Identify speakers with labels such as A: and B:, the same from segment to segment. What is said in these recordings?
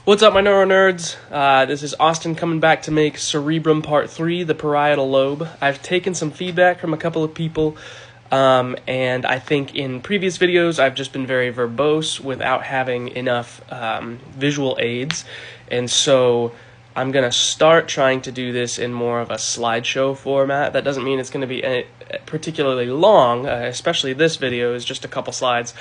A: What's up, my neuro nerds? This is Austin coming back to make Cerebrum Part 3, the parietal lobe. I've taken some feedback from a couple of people, and I think in previous videos I've just been very verbose without having enough visual aids, and so I'm going to start trying to do this in more of a slideshow format. That doesn't mean it's going to be particularly long, especially this video is just a couple slides.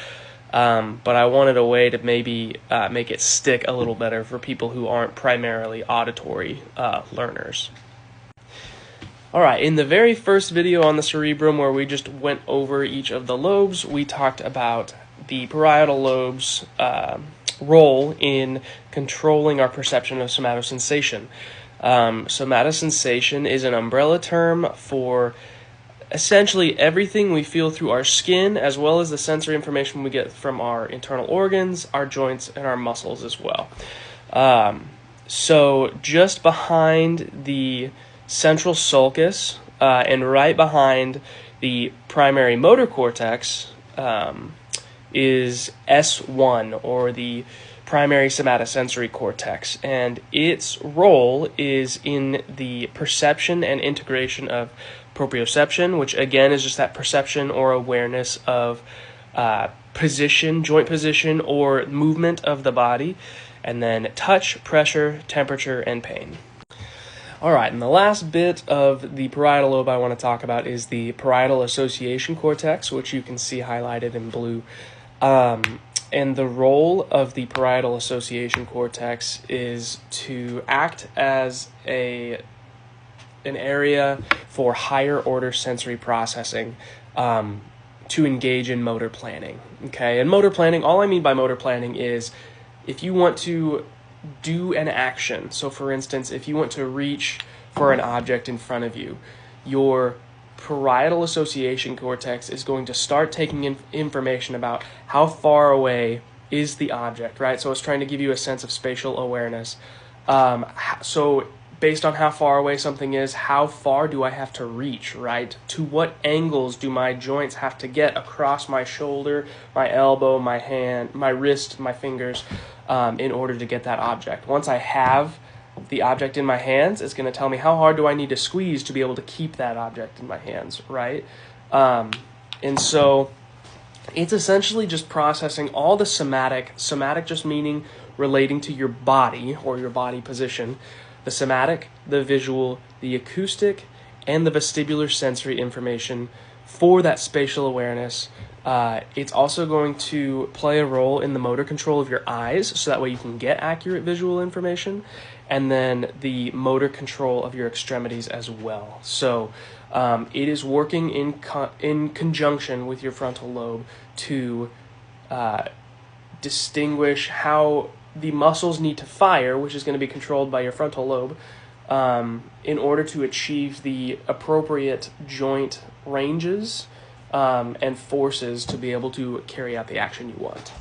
A: But I wanted a way to maybe make it stick a little better for people who aren't primarily auditory learners. Alright, in the very first video on the cerebrum where we just went over each of the lobes, we talked about the parietal lobe's role in controlling our perception of somatosensation. Somatosensation is an umbrella term for essentially everything we feel through our skin, as well as the sensory information we get from our internal organs, our joints, and our muscles as well. So just behind the central sulcus and right behind the primary motor cortex is S1, or the primary somatosensory cortex, and its role is in the perception and integration of proprioception, which again is just that perception or awareness of position, joint position, or movement of the body, and then touch, pressure, temperature, and pain. Alright, and the last bit of the parietal lobe I want to talk about is the parietal association cortex, which you can see highlighted in blue. And the role of the parietal association cortex is to act as an area for higher order sensory processing to engage in motor planning. Okay, and motor planning, all I mean by motor planning is if you want to do an action. So for instance, if you want to reach for an object in front of you, your parietal association cortex is going to start taking in information about how far away is the object, right? So it's trying to give you a sense of spatial awareness. So based on how far away something is, how far do I have to reach, right? To what angles do my joints have to get across my shoulder, my elbow, my hand, my wrist, my fingers, in order to get that object? Once I have the object in my hands, it's going to tell me how hard do I need to squeeze to be able to keep that object in my hands, right? And so it's essentially just processing all the somatic just meaning relating to your body or your body position, the somatic, the visual, the acoustic, and the vestibular sensory information for that spatial awareness. It's also going to play a role in the motor control of your eyes, so that way you can get accurate visual information, and then the motor control of your extremities as well. So it is working in conjunction with your frontal lobe to distinguish how the muscles need to fire, which is going to be controlled by your frontal lobe, in order to achieve the appropriate joint ranges and forces to be able to carry out the action you want.